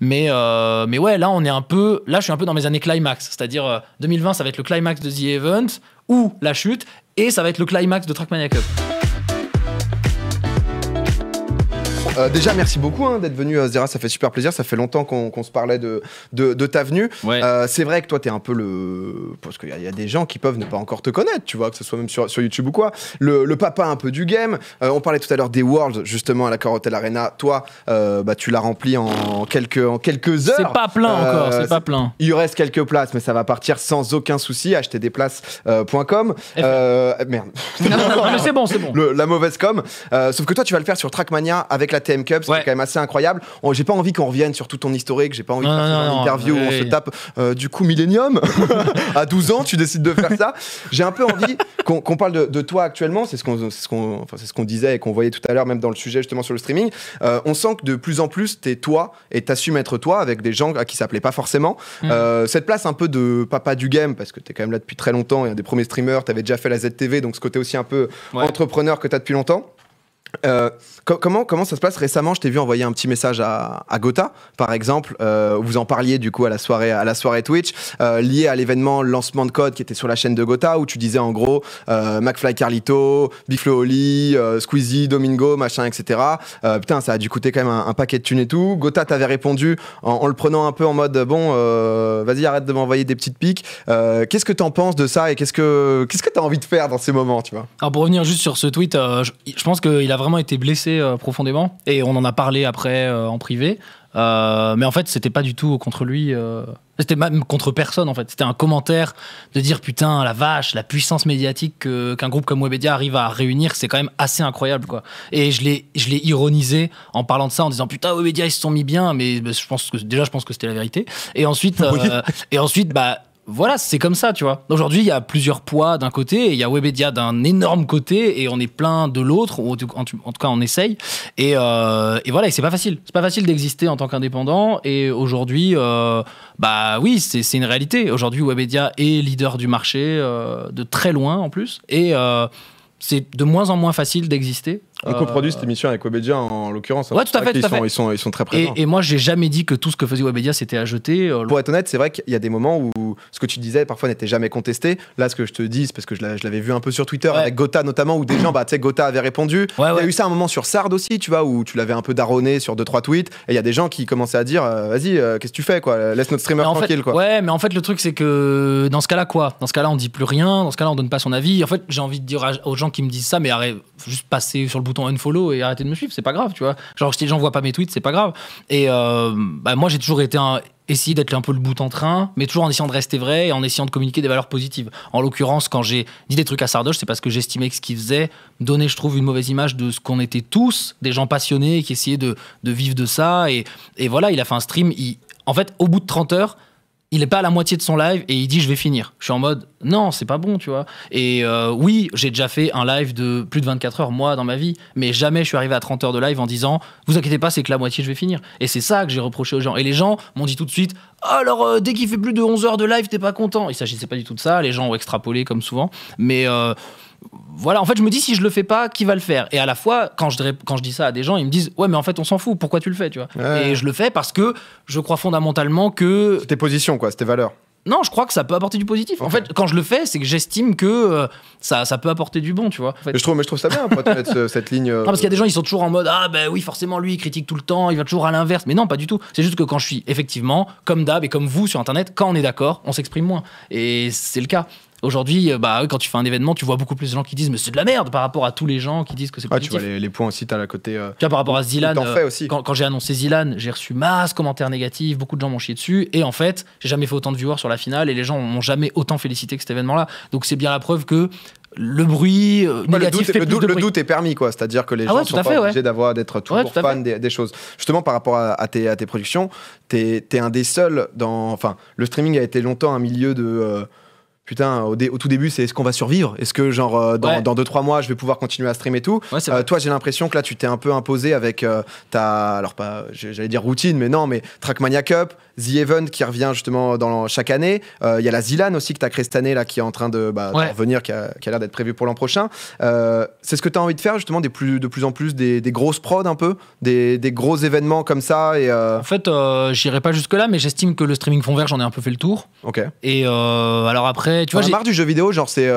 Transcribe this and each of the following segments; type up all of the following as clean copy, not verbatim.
Mais ouais, là, je suis un peu dans mes années climax. C'est-à-dire, 2020, ça va être le climax de The Event ou la chute, et ça va être le climax de Trackmania Cup. Déjà, merci beaucoup d'être venu, Zera, ça fait super plaisir. Ça fait longtemps qu'on se parlait de ta venue. Ouais. C'est vrai que toi, t'es un peu le... Parce qu'il y a des gens qui peuvent ne pas encore te connaître, tu vois, que ce soit même sur YouTube ou quoi. Le papa un peu du game. On parlait tout à l'heure des Worlds, justement, à la Corotel Arena. Toi, tu l'as rempli en quelques heures. C'est pas plein encore, c'est pas plein. Il reste quelques places, mais ça va partir sans aucun souci. Achetez des places.com. Merde. Non, mais c'est bon. La mauvaise com. Sauf que toi, tu vas le faire sur Trackmania avec la TM Cup, c'est quand même assez incroyable. J'ai pas envie qu'on revienne sur tout ton historique, j'ai pas envie de faire une interview où on se tape du coup Millennium. À 12 ans, tu décides de faire ça. J'ai un peu envie qu'on parle de toi actuellement, c'est ce qu'on disait et qu'on voyait tout à l'heure, même dans le sujet justement sur le streaming. On sent que de plus en plus, t'es toi et t'assumes être toi avec des gens à qui ça plaît pas forcément. Cette place un peu de papa du game, parce que t'es quand même là depuis très longtemps, et un des premiers streamers, t'avais déjà fait la ZTV, donc ce côté aussi un peu entrepreneur que t'as depuis longtemps. Comment ça se passe? Récemment, je t'ai vu envoyer un petit message à Gotha, par exemple, où vous en parliez du coup à la soirée Twitch, lié à l'événement lancement de code qui était sur la chaîne de Gotha, où tu disais en gros McFly Carlito, Biflo Oli, Squeezie, Domingo, machin, etc. Putain, ça a dû coûter quand même un paquet de thunes et tout. Gotha t'avait répondu en le prenant un peu en mode bon, vas-y, arrête de m'envoyer des petites piques. Qu'est-ce que t'en penses de ça et qu'est-ce que t'as envie de faire dans ces moments, tu vois? Alors pour revenir juste sur ce tweet, je pense qu'il a vraiment été blessé profondément, et on en a parlé après en privé, mais en fait c'était pas du tout contre lui, c'était même contre personne en fait, c'était un commentaire de dire putain la vache, la puissance médiatique qu'un groupe comme Webedia arrive à réunir, c'est quand même assez incroyable quoi. Et je l'ai ironisé en parlant de ça, en disant putain Webedia ils se sont mis bien, mais je pense que c'était la vérité, et ensuite voilà, c'est comme ça, tu vois. Aujourd'hui, il y a plusieurs poids d'un côté, et il y a Webedia d'un énorme côté, et on est plein de l'autre, ou en tout cas, on essaye. Et voilà, et c'est pas facile. C'est pas facile d'exister en tant qu'indépendant, et aujourd'hui, oui, c'est une réalité. Aujourd'hui, Webedia est leader du marché, de très loin en plus, et c'est de moins en moins facile d'exister. On coproduit cette émission avec Webedia en l'occurrence. Ouais, tout à fait. Ils sont très présents. Et moi, j'ai jamais dit que tout ce que faisait Webedia c'était à jeter. Pour être honnête, c'est vrai qu'il y a des moments où ce que tu disais parfois n'était jamais contesté. Là, ce que je te dis, c'est parce que je l'avais vu un peu sur Twitter avec Gotha notamment, où des gens, tu sais, Gotha avait répondu. Il y a eu ça un moment sur Sard aussi, tu vois, où tu l'avais un peu daronné sur 2-3 tweets. Et il y a des gens qui commençaient à dire, vas-y, qu'est-ce que tu fais, quoi? Laisse notre streamer tranquille, quoi. Ouais, mais en fait, le truc, c'est que dans ce cas-là, quoi? Dans ce cas-là, on dit plus rien. Dans ce cas-là, on donne pas son avis. En fait, j'ai envie de dire aux gens qui me disent ça, mais arrête, juste passer sur le bouton unfollow et arrêter de me suivre, c'est pas grave, tu vois. Genre, si les gens voient pas mes tweets, c'est pas grave. Et moi, j'ai toujours essayé d'être un peu le bout en train, mais toujours en essayant de rester vrai et en essayant de communiquer des valeurs positives. En l'occurrence, quand j'ai dit des trucs à Sardoche, c'est parce que j'estimais que ce qu'il faisait donnait, je trouve, une mauvaise image de ce qu'on était tous, des gens passionnés qui essayaient de vivre de ça. Et voilà, il a fait un stream. En fait, au bout de 30 heures, il est pas à la moitié de son live et il dit je vais finir. Je suis en mode non, c'est pas bon, tu vois. Et oui, j'ai déjà fait un live de plus de 24 heures moi dans ma vie, mais jamais je suis arrivé à 30 heures de live en disant vous inquiétez pas, c'est que la moitié je vais finir. Et c'est ça que j'ai reproché aux gens. Et les gens m'ont dit tout de suite alors dès qu'il fait plus de 11 heures de live, t'es pas content. Il s'agissait pas du tout de ça, les gens ont extrapolé comme souvent, mais voilà, en fait, je me dis si je le fais pas, qui va le faire? Et à la fois, quand je dis ça à des gens, ils me disent ouais, mais en fait, on s'en fout. Pourquoi tu le fais, tu vois? Et je le fais parce que je crois fondamentalement que c'est tes positions, quoi, c'est tes valeurs. Non, je crois que ça peut apporter du positif. Okay. En fait, quand je le fais, c'est que j'estime que ça peut apporter du bon, tu vois. En fait. Mais je trouve ça bien, pour te mettre cette ligne. Non, parce qu'il y a des gens, ils sont toujours en mode ah ben oui, forcément lui, il critique tout le temps, il va toujours à l'inverse. Mais non, pas du tout. C'est juste que quand je suis effectivement comme d'hab et comme vous sur Internet, quand on est d'accord, on s'exprime moins. Et c'est le cas. Aujourd'hui, quand tu fais un événement, tu vois beaucoup plus de gens qui disent mais c'est de la merde par rapport à tous les gens qui disent que c'est positif. Tu vois les points aussi, t'as la côté. Tu vois, par rapport à Zilan, aussi. Quand j'ai annoncé Zilan, j'ai reçu masse commentaires négatifs, beaucoup de gens m'ont chié dessus, et en fait, j'ai jamais fait autant de viewers sur la finale, et les gens m'ont jamais autant félicité que cet événement-là. Donc c'est bien la preuve que le bruit négatif fait plus de bruit. Le doute est permis, quoi. C'est-à-dire que les gens sont pas obligés d'être toujours fans des choses. Justement, par rapport à tes productions, t'es un des seuls dans. Enfin, le streaming a été longtemps un milieu de. Putain, au tout début, c'est est-ce qu'on va survivre? Est-ce que, genre, dans 2-3 mois, je vais pouvoir continuer à streamer et tout? Toi, j'ai l'impression que là, tu t'es un peu imposé avec ta, alors pas, j'allais dire routine, mais non, mais Trackmania Cup, The Event qui revient justement chaque année. Il y a la Zilan aussi que tu as créé cette année là, qui est en train de revenir, qui a l'air d'être prévu pour l'an prochain. C'est ce que tu as envie de faire justement, de plus en plus des grosses prods un peu, des gros événements comme ça et En fait, j'irai pas jusque là, mais j'estime que le streaming fond vert, j'en ai un peu fait le tour. Ok. Et alors après, tu vois, j'ai marre du jeu vidéo, genre c'est.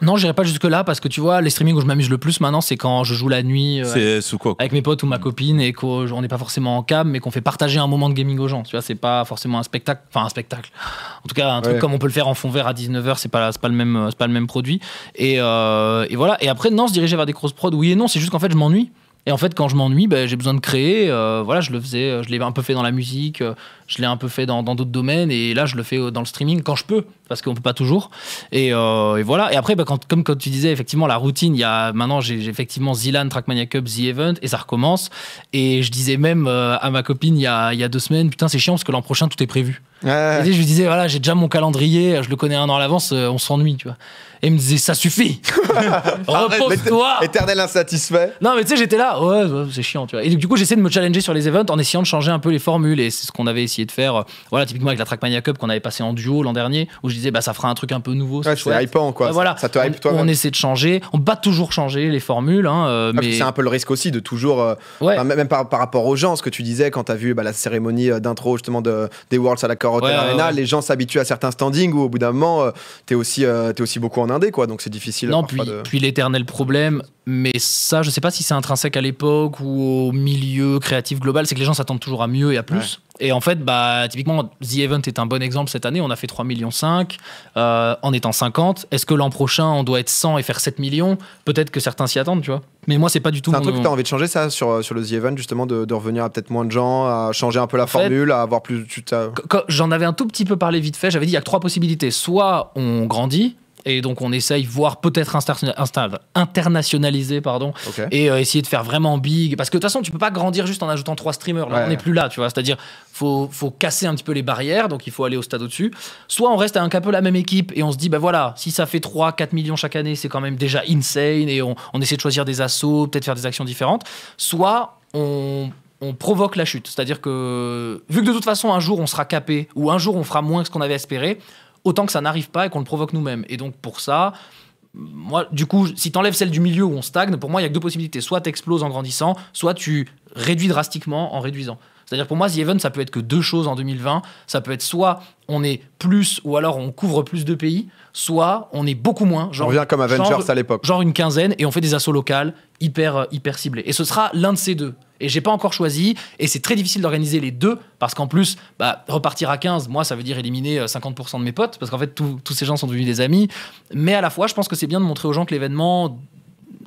Non, j'irai pas jusque là parce que tu vois, les streamings où je m'amuse le plus maintenant, c'est quand je joue la nuit c'est sous quoi avec mes potes ou ma copine et qu'on n'est pas forcément en cam, mais qu'on fait partager un moment de gaming aux gens. Tu vois, c'est pas forcément un spectacle. Enfin, un spectacle. En tout cas, un truc comme on peut le faire en fond vert à 19h, c'est pas le même produit. Et voilà. Et après, non, se diriger vers des grosses prods, oui et non. C'est juste qu'en fait, je m'ennuie. Et en fait, quand je m'ennuie, j'ai besoin de créer. Voilà, je l'ai un peu fait dans la musique, je l'ai un peu fait dans d'autres domaines, et là, je le fais dans le streaming quand je peux, parce qu'on peut pas toujours. Et voilà. Et après, comme quand tu disais, effectivement, la routine, maintenant, j'ai effectivement Zilan, Trackmania Cup, The Event, et ça recommence. Et je disais même à ma copine il y a 2 semaines, putain, c'est chiant parce que l'an prochain, tout est prévu. Et je lui disais, voilà, j'ai déjà mon calendrier, je le connais 1 an à l'avance, on s'ennuie, tu vois. Et il me disait, ça suffit. Repose-toi. Éternel insatisfait. Non, mais tu sais, j'étais là, ouais, c'est chiant, tu vois. Et du coup, j'essaie de me challenger sur les events en essayant de changer un peu les formules. Et c'est ce qu'on avait essayé de faire. Voilà, typiquement avec la Trackmania Cup qu'on avait passé en duo l'an dernier, où je disais, ça fera un truc un peu nouveau. C'est hypant, quoi. Voilà. Ça te hype, toi. On essaie de changer. On peut pas toujours changer les formules. Mais c'est un peu le risque aussi de toujours. Même par rapport aux gens, ce que tu disais quand t'as vu la cérémonie d'intro, justement, des Worlds à la Core Hotel Arena, les gens s'habituent à certains standings où au bout d'un moment, t'es aussi beaucoup en indé, quoi. Donc c'est difficile. Non, puis l'éternel problème, mais ça, je sais pas si c'est intrinsèque à l'époque ou au milieu créatif global, c'est que les gens s'attendent toujours à mieux et à plus. Et en fait, typiquement, The Event est un bon exemple cette année. On a fait 3,5 millions en étant 50. Est-ce que l'an prochain, on doit être 100 et faire 7 millions? Peut-être que certains s'y attendent, tu vois. Mais moi, c'est pas du tout. C'est un truc que tu as envie de changer, ça, sur le The Event, justement, de revenir à peut-être moins de gens, à changer un peu la formule, à avoir plus. J'en avais un tout petit peu parlé vite fait. J'avais dit il y a que 3 possibilités. Soit on grandit. Et donc on essaye, voire peut-être internationaliser, et essayer de faire vraiment big. Parce que de toute façon, tu peux pas grandir juste en ajoutant 3 streamers. Là, on n'est plus là, tu vois. C'est-à-dire, faut casser un petit peu les barrières, donc il faut aller au stade au-dessus. Soit on reste avec un peu la même équipe et on se dit, voilà, si ça fait 3-4 millions chaque année, c'est quand même déjà insane, et on essaie de choisir des assos, peut-être faire des actions différentes. Soit on provoque la chute. C'est-à-dire que, vu que de toute façon, un jour on sera capé, ou un jour on fera moins que ce qu'on avait espéré, autant que ça n'arrive pas et qu'on le provoque nous-mêmes. Et donc pour ça, moi, du coup, si t'enlèves celle du milieu où on stagne, pour moi, il y a que 2 possibilités. Soit t'exploses en grandissant, soit tu réduis drastiquement en réduisant. C'est-à-dire pour moi, The Event, ça peut être que 2 choses en 2020. Ça peut être soit on est plus, ou alors on couvre plus de pays, soit on est beaucoup moins. On revient comme Avengers à l'époque. Genre une quinzaine, et on fait des assos locales hyper ciblés. Et ce sera l'un de ces 2. Et j'ai pas encore choisi, et c'est très difficile d'organiser les 2, parce qu'en plus, repartir à 15, moi, ça veut dire éliminer 50% de mes potes, parce qu'en fait, tous ces gens sont devenus des amis. Mais à la fois, je pense que c'est bien de montrer aux gens que l'événement,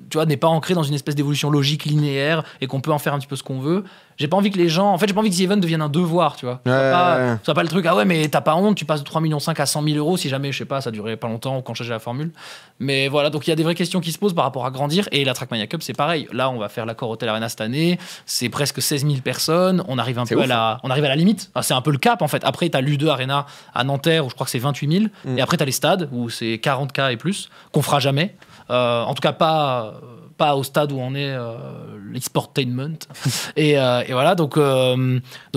tu vois, n'est pas ancré dans une espèce d'évolution logique linéaire, et qu'on peut en faire un petit peu ce qu'on veut. J'ai pas envie que les gens... En fait, j'ai pas envie que The Event devienne un devoir, tu vois. Soit pas le truc, mais t'as pas honte, tu passes de 3,5 millions à 100 000 euros, si jamais, je sais pas, ça durait pas longtemps quand je changeais la formule. Mais voilà, donc il y a des vraies questions qui se posent par rapport à grandir. Et la Trackmania Cup, c'est pareil. Là, on va faire l'Accor Hotel Arena cette année. C'est presque 16 000 personnes. On arrive on arrive à la limite. C'est un peu le cap, en fait. Après, t'as l'U2 Arena à Nanterre, où je crois que c'est 28 000. Et après, t'as les stades, où c'est 40K et plus, qu'on fera jamais. En tout cas, pas au stade où on est l'e-sportainment. et voilà, donc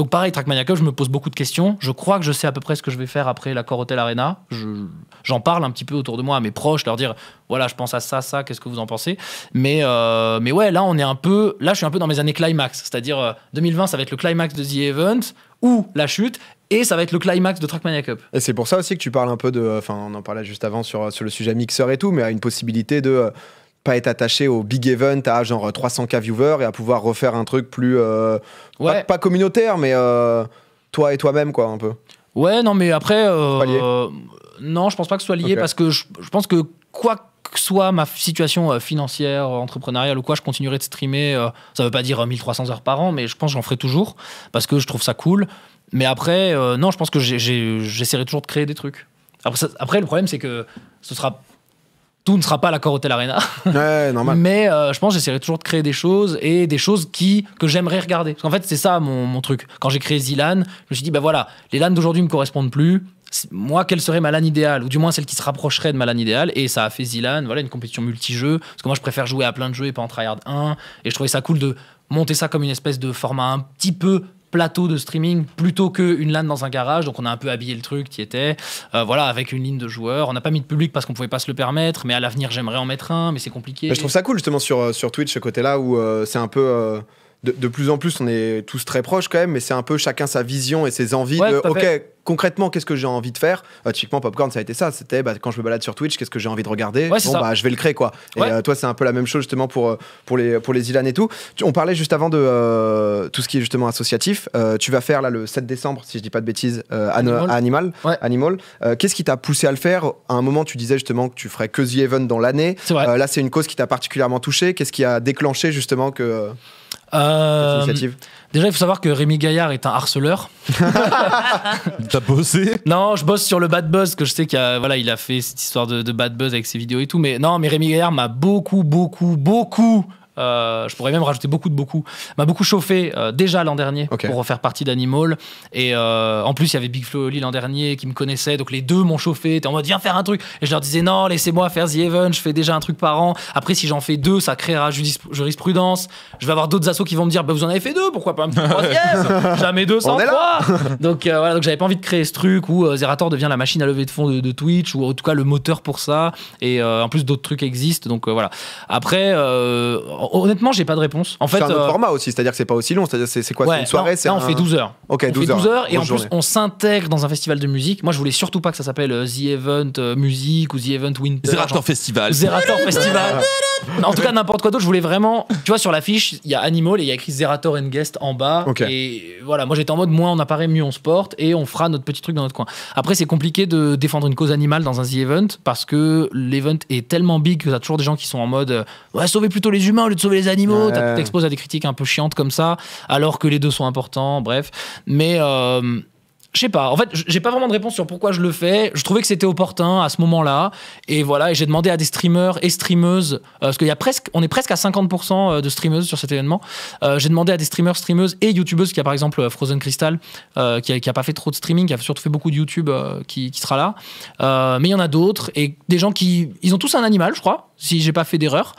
pareil, Trackmania Cup, je me pose beaucoup de questions. Je crois que je sais à peu près ce que je vais faire après l'Accor Hotel Arena. J'en parle un petit peu autour de moi à mes proches, leur dire, voilà, je pense à ça, qu'est-ce que vous en pensez? Mais ouais, là, je suis un peu dans mes années climax. C'est-à-dire, 2020, ça va être le climax de The Event, ou la chute, et ça va être le climax de Trackmania Cup. Et c'est pour ça aussi que tu parles un peu on en parlait juste avant sur le sujet mixeur et tout, mais à une possibilité de pas être attaché au big event à genre 300K viewers et à pouvoir refaire un truc plus pas communautaire, mais toi et toi-même, quoi, un peu. Ouais, non, mais après non, je pense pas que ce soit lié, parce que je pense que quoi que soit ma situation financière, entrepreneuriale ou quoi, je continuerai de streamer. Ça veut pas dire 1300 heures par an, mais je pense que j'en ferai toujours parce que je trouve ça cool. Mais après, non, je pense que j'essaierai toujours de créer des trucs. Après, le problème, c'est que tout ne sera pas l'Accor Hotel Arena. Ouais, normal. Mais je pense que j'essaierai toujours de créer des choses, et des choses que j'aimerais regarder. Parce qu'en fait, c'est ça mon truc. Quand j'ai créé Zilan, je me suis dit, voilà, les LAN d'aujourd'hui me correspondent plus. Moi, quelle serait ma LAN idéale, ou du moins celle qui se rapprocherait de ma LAN idéale, et ça a fait Zilan, voilà, une compétition multi-jeux, parce que moi je préfère jouer à plein de jeux et pas en tryhard 1, et je trouvais ça cool de monter ça comme une espèce de format un petit peu plateau de streaming plutôt qu'une LAN dans un garage. Donc on a un peu habillé le truc, qui était voilà, avec une ligne de joueurs. On n'a pas mis de public parce qu'on pouvait pas se le permettre, mais à l'avenir j'aimerais en mettre un, mais c'est compliqué. Je trouve ça cool justement sur Twitch, ce côté-là où c'est un peu de plus en plus on est tous très proches quand même, mais c'est un peu chacun sa vision et ses envies de ok, concrètement qu'est-ce que j'ai envie de faire. Typiquement Popcorn ça a été ça, c'était quand je me balade sur Twitch, qu'est-ce que j'ai envie de regarder, je vais le créer quoi. Et toi c'est un peu la même chose justement pour les Ilan et tout. On parlait juste avant de tout ce qui est justement associatif. Tu vas faire là le 7 décembre si je dis pas de bêtises à Animal. Qu'est-ce qui t'a poussé à le faire? À un moment tu disais justement que tu ferais que The Event dans l'année. Là c'est une cause qui t'a particulièrement touché. Qu'est-ce qui a déclenché justement que cette initiative? Déjà, il faut savoir que Rémi Gaillard est un harceleur. T'as bossé? Non, je bosse sur le bad buzz, que je sais qu'il a fait cette histoire de bad buzz avec ses vidéos et tout. Mais non, mais Rémi Gaillard m'a beaucoup je pourrais même rajouter m'a beaucoup chauffé déjà l'an dernier pour refaire partie d'Animal. Et en plus, il y avait Big Flo et Oli l'an dernier qui me connaissaient, donc les deux m'ont chauffé. T'es en mode viens faire un truc. Et je leur disais non, laissez-moi faire The Event, je fais déjà un truc par an. Après, si j'en fais 2, ça créera jurisprudence. Je vais avoir d'autres assos qui vont me dire vous en avez fait 2, pourquoi pas un petit troisième? Jamais 203. Donc voilà, donc j'avais pas envie de créer ce truc où Zerator devient la machine à lever de fonds de Twitch, ou en tout cas le moteur pour ça. Et en plus, d'autres trucs existent. Donc voilà. Après, honnêtement, j'ai pas de réponse. En fait, c'est un autre format aussi, c'est-à-dire que c'est pas aussi long. C'est quoi, c'est une soirée? Là, on fait 12 heures. Ok, 12 heures. Et en plus, on s'intègre dans un festival de musique. Moi, je voulais surtout pas que ça s'appelle The Event Music ou The Event Winter. Zerator Festival. Zerator Festival. En tout cas, n'importe quoi d'autre. Je voulais vraiment. Tu vois, sur l'affiche, il y a Animal et il y a écrit Zerator and Guest en bas. Et voilà, moi j'étais en mode moins on apparaît, mieux on se porte et on fera notre petit truc dans notre coin. Après, c'est compliqué de défendre une cause animale dans un The Event parce que l'event est tellement big que t'as toujours des gens qui sont en mode ouais, sauvez plutôt les humains au lieu de sauver les animaux. T'exposes à des critiques un peu chiantes comme ça, alors que les deux sont importants, bref. Mais je sais pas, en fait, j'ai pas vraiment de réponse sur pourquoi je le fais. Je trouvais que c'était opportun à ce moment-là. Et voilà, et j'ai demandé à des streamers et streameuses, parce on est presque à 50% de streameuses sur cet événement. J'ai demandé à des streameuses et youtubeuses, qui a par exemple Frozen Crystal, qui a pas fait trop de streaming, qui a surtout fait beaucoup de YouTube, qui sera là. Mais il y en a d'autres, et des gens ils ont tous un animal, je crois, si j'ai pas fait d'erreur,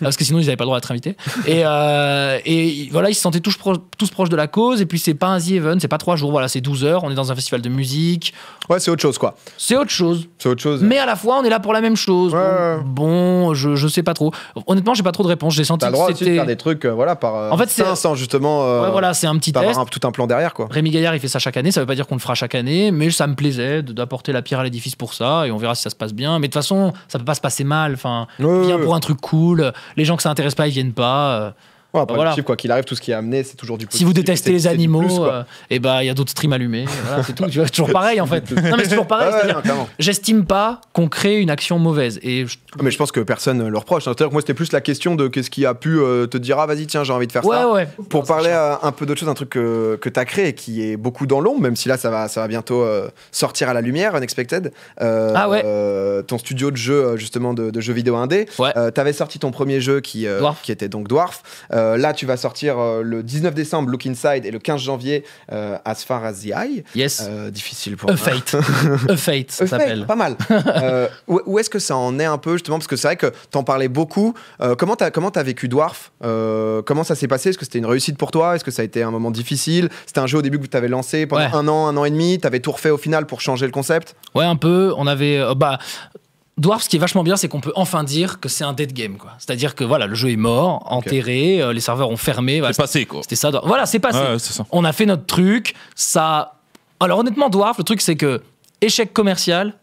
parce que sinon ils avaient pas le droit d'être invités. Et voilà, ils se sentaient tous proches de la cause, et puis c'est pas un The Event, c'est pas 3 jours, voilà, c'est 12 heures. On est dans un festival de musique. Ouais, c'est autre chose, quoi. C'est autre chose. Mais à la fois, on est là pour la même chose. Bon, je sais pas trop. Honnêtement, j'ai pas trop de réponse. J'ai senti que c'était... T'as le droit de faire des trucs, par... En fait, c'est... sans justement... voilà, c'est un petit test. Tout un plan derrière, quoi. Rémi Gaillard, il fait ça chaque année. Ça veut pas dire qu'on le fera chaque année, mais ça me plaisait d'apporter la pierre à l'édifice pour ça, et on verra si ça se passe bien. Mais de toute façon, ça peut pas se passer mal. Enfin, viens pour un truc cool. Les gens que ça intéresse pas, ils viennent pas. Après, voilà. Quoi qu'il arrive, tout ce qui est amené, c'est toujours du positif. Si vous détestez les animaux, et il y a d'autres streams allumés. Voilà, c'est tout. Tu vois, c'est toujours pareil en fait. Non, mais c'est toujours pareil. J'estime pas qu'on crée une action mauvaise. Mais je pense que personne le reproche. C'est-à-dire que moi, c'était plus la question de qu'est-ce qui a pu te dire ah vas-y tiens j'ai envie de faire ça. Pour parler un peu d'autre chose, un truc que t'as créé qui est beaucoup dans l'ombre, même si là ça va bientôt sortir à la lumière, Unexpected. Ton studio de jeu justement de jeux vidéo indé. T'avais sorti ton premier jeu qui était donc Dwarf. Là, tu vas sortir le 19 décembre Look Inside et le 15 janvier As Far As The Eye. Yes. Difficile pour moi. A Fate, ça s'appelle. Pas mal. Où est-ce que ça en est un peu justement? Parce que c'est vrai que t'en parlais beaucoup. Comment t'as vécu Dwarf? Comment ça s'est passé? Est-ce que c'était une réussite pour toi? Est-ce que ça a été un moment difficile? C'était un jeu au début que tu avais lancé pendant un an et demi. T'avais tout refait au final pour changer le concept? Ouais, un peu. On avait... Dwarf, ce qui est vachement bien, c'est qu'on peut enfin dire que c'est un dead game, quoi. C'est-à-dire que voilà, le jeu est mort, enterré, les serveurs ont fermé. Voilà, c'est passé, quoi. C'était ça. Voilà, c'est passé. C'est ça. On a fait notre truc. Ça. Alors honnêtement, Dwarf, le truc, c'est que échec commercial,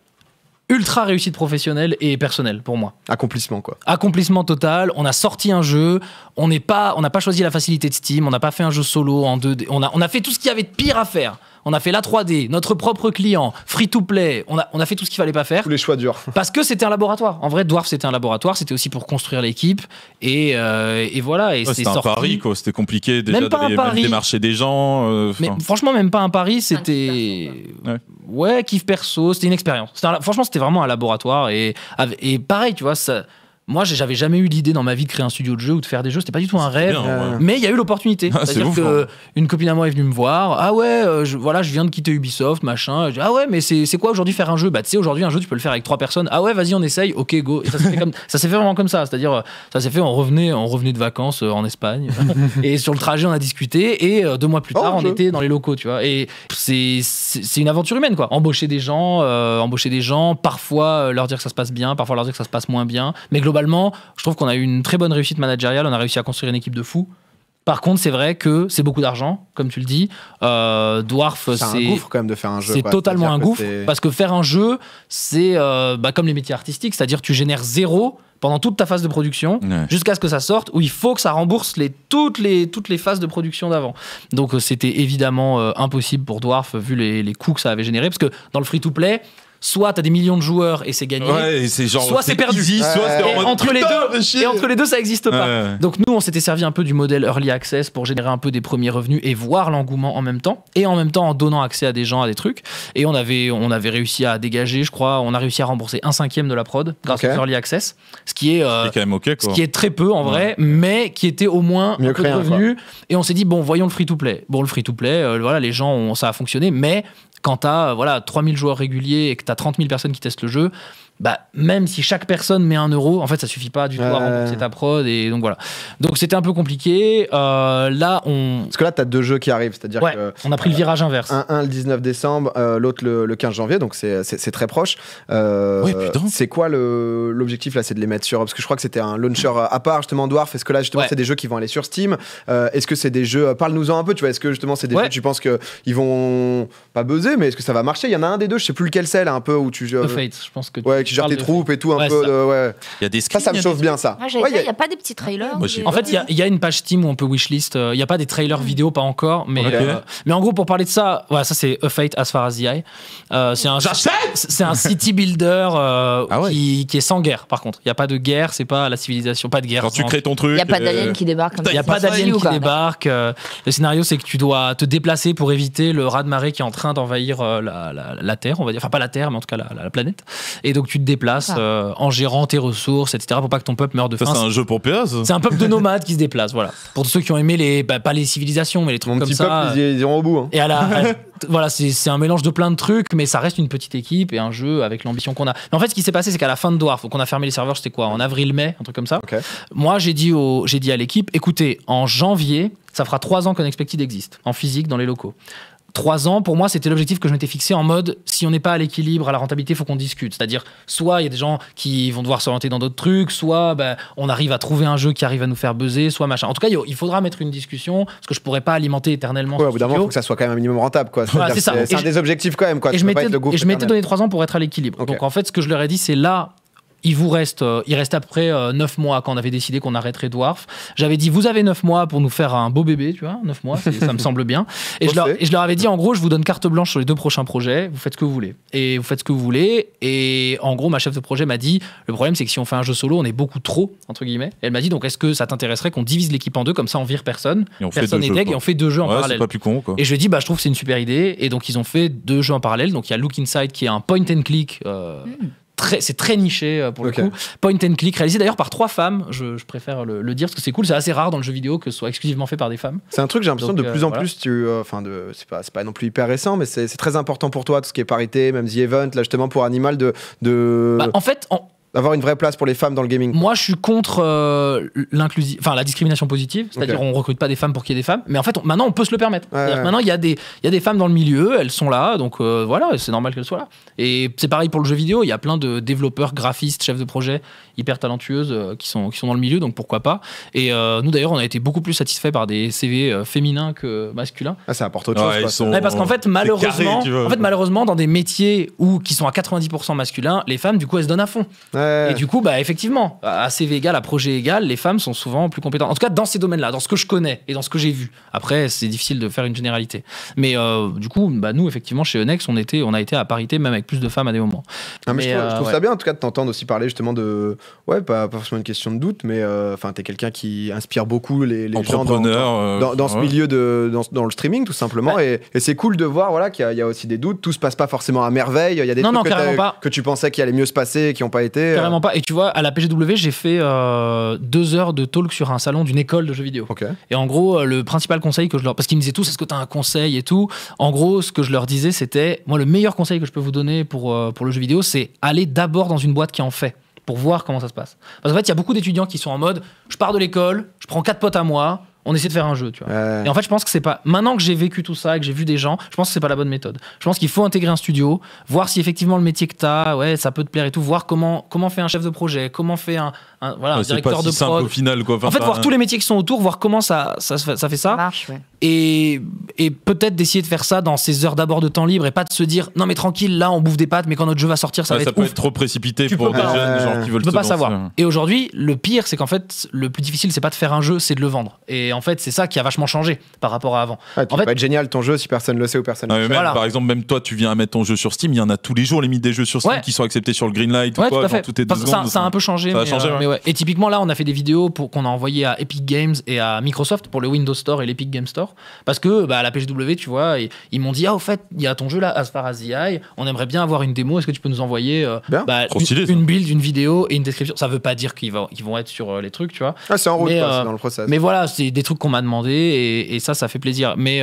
ultra réussite professionnelle et personnelle pour moi. Accomplissement, quoi. Accomplissement total. On a sorti un jeu. On n'a pas choisi la facilité de Steam. On n'a pas fait un jeu solo en 2D. On a fait tout ce qu'il y avait de pire à faire. On a fait la 3D, notre propre client, free-to-play. On a fait tout ce qu'il fallait pas faire. Tous les choix durs. Parce que c'était un laboratoire. En vrai, Dwarf, c'était un laboratoire. C'était aussi pour construire l'équipe. Et voilà. Et c'était un pari, quoi. C'était compliqué déjà de démarcher des gens. Mais franchement, même pas un pari. C'était... Ouais, kiff perso. C'était une expérience. Franchement, c'était vraiment un laboratoire. Et pareil, tu vois, ça... moi, j'avais jamais eu l'idée dans ma vie de créer un studio de jeu ou de faire des jeux. C'était pas du tout un rêve. Mais il y a eu l'opportunité. C'est-à-dire qu'une copine à moi est venue me voir. Ah ouais, je viens de quitter Ubisoft, machin. Ah ouais, mais c'est quoi aujourd'hui faire un jeu? Bah, tu sais, aujourd'hui, un jeu, tu peux le faire avec 3 personnes. Ah ouais, vas-y, on essaye. Ok, go. Et ça s'est fait vraiment comme ça. C'est-à-dire, ça s'est fait, on revenait de vacances en Espagne. Et sur le trajet, on a discuté. Et 2 mois plus tard, on était dans les locaux, tu vois. Et c'est une aventure humaine, quoi. Embaucher des gens, parfois leur dire que ça se passe bien, parfois leur dire que ça se passe moins bien. Mais globalement, je trouve qu'on a eu une très bonne réussite managériale. On a réussi à construire une équipe de fous. Par contre, c'est vrai que c'est beaucoup d'argent, comme tu le dis. Dwarf, c'est un gouffre quand même de faire un jeu. C'est totalement un gouffre, parce que faire un jeu, c'est comme les métiers artistiques, c'est-à-dire tu génères 0 pendant toute ta phase de production, jusqu'à ce que ça sorte, où il faut que ça rembourse toutes les phases de production d'avant. Donc c'était évidemment impossible pour Dwarf, vu les coûts que ça avait généré, parce que dans le free-to-play, soit t'as des millions de joueurs et c'est gagné, soit c'est perdu. Soit c'est entre les deux, ça n'existe pas. Donc nous, on s'était servi un peu du modèle Early Access pour générer un peu des premiers revenus et voir l'engouement en même temps. Et en même temps, en donnant accès à des gens, à des trucs. Et on avait réussi à dégager, je crois, on a réussi à rembourser 1/5 de la prod grâce au Early Access. Ce qui est quand même OK, quoi. Ce qui est très peu en vrai, mais qui était au moins un peu de revenus. Et on s'est dit, bon, voyons le free-to-play. Bon, le free-to-play, voilà, les gens, ça a fonctionné, mais quand t'as 3000 joueurs réguliers et que t'as 30 000 personnes qui testent le jeu, bah, même si chaque personne met 1 euro, en fait, ça suffit pas du tout à rembourser ta prod. Et donc voilà. Donc c'était un peu compliqué. Parce que là, t'as 2 jeux qui arrivent. C'est-à-dire on a pris le virage inverse. Un le 19 décembre, l'autre le 15 janvier. Donc c'est très proche. C'est quoi l'objectif là? C'est de les mettre sur. Parce que je crois que c'était un launcher à part, justement, Dwarf. Est-ce que là, justement, c'est des jeux qui vont aller sur Steam? Est-ce que c'est des jeux. Parle-nous-en un peu, tu vois. Est-ce que justement, c'est des jeux, tu penses qu'ils vont pas buzzer, mais est-ce que ça va marcher? Il y en a un des deux, je sais plus lequel c'est là, un peu où tu. Fate, je pense que qui gère tes troupes et tout, un peu. Il y a des skins. Ça me chauffe bien, ça. Il n'y a pas des petits trailers. En fait, il y a une page Steam où on peut wishlist. Il n'y a pas des trailers vidéo, pas encore. Mais en gros, pour parler de ça, ça c'est A Fate as Far as the Eye. C'est un city builder qui est sans guerre, par contre. Il n'y a pas de guerre, c'est pas la civilisation, pas de guerre. Quand tu crées ton truc. Il n'y a pas d'alien qui débarque. Il n'y a pas d'alien qui débarque. Le scénario, c'est que tu dois te déplacer pour éviter le raz-de-marée qui est en train d'envahir la Terre, on va dire. Enfin, pas la Terre, mais en tout cas la planète. Et donc, tu te déplaces en gérant tes ressources, etc., pour pas que ton peuple meure de faim. C'est un jeu pour PS. C'est un peuple de nomades qui se déplace, voilà. Pour ceux qui ont aimé pas les civilisations, mais les trucs comme ça. Mon petit peuple, ils iront au bout. Hein. Et voilà, c'est un mélange de plein de trucs, mais ça reste une petite équipe et un jeu avec l'ambition qu'on a. Mais en fait, ce qui s'est passé, c'est qu'à la fin de Dwarf, qu'on a fermé les serveurs, c'était quoi? En avril-mai, un truc comme ça. Moi, j'ai dit à l'équipe, écoutez, en janvier, ça fera 3 ans qu'Unexpected existe, en physique, dans les locaux. 3 ans, pour moi, c'était l'objectif que je m'étais fixé en mode, si on n'est pas à l'équilibre, à la rentabilité, il faut qu'on discute. C'est-à-dire, soit il y a des gens qui vont devoir s'orienter dans d'autres trucs, soit on arrive à trouver un jeu qui arrive à nous faire buzzer, soit machin. En tout cas, il faudra mettre une discussion, parce que je pourrais pas alimenter éternellement. Au bout d'un moment, il faut que ça soit quand même un minimum rentable, quoi. Voilà, c'est un des objectifs quand même, quoi. Et je m'étais donné 3 ans pour être à l'équilibre. Donc en fait, ce que je leur ai dit, c'est là. Il reste à peu près 9 mois quand on avait décidé qu'on arrêterait Dwarf. J'avais dit, vous avez 9 mois pour nous faire un beau bébé, tu vois, 9 mois, ça me semble bien. Et je leur avais dit, en gros, je vous donne carte blanche sur les 2 prochains projets, vous faites ce que vous voulez. Et vous faites ce que vous voulez. Et en gros, ma chef de projet m'a dit, le problème, c'est que si on fait un jeu solo, on est beaucoup trop, entre guillemets. Et elle m'a dit, donc, est-ce que ça t'intéresserait qu'on divise l'équipe en 2, comme ça, on vire personne, personne n'est deg, et on fait 2 jeux en parallèle. C'est pas plus con, quoi. Et je lui ai dit, je trouve que c'est une super idée. Et donc, ils ont fait 2 jeux en parallèle. Donc, il y a Look Inside, qui est un point and click. C'est très niché pour le coup. Point and click, réalisé d'ailleurs par 3 femmes, je préfère le dire parce que c'est cool, c'est assez rare dans le jeu vidéo que ce soit exclusivement fait par des femmes. C'est un truc, j'ai l'impression de plus en plus, c'est pas non plus hyper récent, mais c'est très important pour toi, tout ce qui est parité, même The Event, là justement pour Animal, en fait, d'avoir une vraie place pour les femmes dans le gaming. Moi, je suis contre la discrimination positive, c'est-à-dire on recrute pas des femmes pour qu'il y ait des femmes, mais en fait, maintenant, on peut se le permettre. Maintenant, il y a des femmes dans le milieu, elles sont là, donc voilà, c'est normal qu'elles soient là. Et c'est pareil pour le jeu vidéo, il y a plein de développeurs, graphistes, chefs de projet hyper talentueuses qui sont dans le milieu, donc pourquoi pas. Et nous, d'ailleurs, on a été beaucoup plus satisfaits par des CV féminins que masculins. Ça apporte autre chose. Parce qu'en fait, malheureusement, dans des métiers qui sont à 90% masculins, les femmes, du coup, elles se donnent à fond. Et du coup, effectivement, à CV égal, à projet égal, les femmes sont souvent plus compétentes. En tout cas, dans ces domaines-là, dans ce que je connais et dans ce que j'ai vu. Après, c'est difficile de faire une généralité. Mais du coup, nous, effectivement, chez Eunex, on a été à parité, même avec plus de femmes à des moments. Je trouve ça bien, en tout cas, de t'entendre aussi parler justement de... pas forcément une question de doute, mais t'es quelqu'un qui inspire beaucoup les gens dans ce milieu, dans le streaming, tout simplement. Et c'est cool de voir qu'il y a aussi des doutes. Tout se passe pas forcément à merveille. Il y a des trucs que tu pensais qui allaient mieux se passer et qui n'ont pas été. télé. Carrément pas. Et tu vois, à la PGW, j'ai fait 2 heures de talk sur un salon d'une école de jeux vidéo. Okay. Et en gros, le principal conseil que je leur... Parce qu'ils me disaient tous, est-ce que tu as un conseil et tout. En gros, ce que je leur disais, c'était, moi, le meilleur conseil que je peux vous donner pour le jeu vidéo, c'est aller d'abord dans une boîte qui en fait, pour voir comment ça se passe. Parce qu'en fait, il y a beaucoup d'étudiants qui sont en mode, je pars de l'école, je prends 4 potes à moi, on essaie de faire un jeu, tu vois. Et en fait, je pense que c'est pas... Maintenant que j'ai vécu tout ça et que j'ai vu des gens, je pense que c'est pas la bonne méthode. Je pense qu'il faut intégrer un studio, voir si effectivement le métier que t'as, ouais, ça peut te plaire et tout, voir comment fait un chef de projet, comment fait un directeur de prod. Au final, quoi. En fait, voir tous les métiers qui sont autour, voir comment ça fait ça. Ça marche, ouais. Et peut-être d'essayer de faire ça dans ces heures d'abord de temps libre et pas de se dire, non mais tranquille, là on bouffe des pâtes, mais quand notre jeu va sortir, ça va être peut ouf. être trop précipité pour des jeunes genre qui veulent tu peux pas lancer. savoir. Et aujourd'hui, le pire, c'est qu'en fait, le plus difficile, c'est pas de faire un jeu, c'est de le vendre. Et en fait, c'est ça qui a vachement changé par rapport à avant. Tu peux pas être génial ton jeu si personne le sait ou personne le sait. Voilà. Par exemple, même toi, tu viens à mettre ton jeu sur Steam, il y en a tous les jours, limite des jeux sur Steam qui sont acceptés sur le Greenlight ou quoi, tout à fait. tout est 2 secondes. Ça a un peu changé. Ça a changé, mais ouais. Et typiquement, là, on a fait des vidéos qu'on a envoyées à Epic Games et à Microsoft pour le Windows Store et l'Epic Game Store. Parce que à la PGW, tu vois, ils m'ont dit, au fait, il y a ton jeu là, As Far As the Eye, on aimerait bien avoir une démo, est-ce que tu peux nous envoyer une build, une vidéo et une description. Ça veut pas dire qu'ils vont être sur les trucs, tu vois. C'est en route, c'est dans le process. Mais voilà, c'est des trucs qu'on m'a demandé et ça fait plaisir. Mais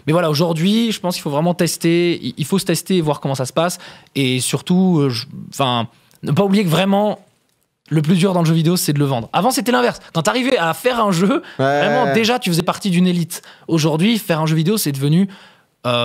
voilà, aujourd'hui, je pense qu'il faut vraiment tester, il faut se tester et voir comment ça se passe. Et surtout, ne pas oublier que vraiment, le plus dur dans le jeu vidéo, c'est de le vendre. Avant, c'était l'inverse. Quand t'arrivais à faire un jeu, vraiment, déjà, tu faisais partie d'une élite. Aujourd'hui, faire un jeu vidéo, c'est devenu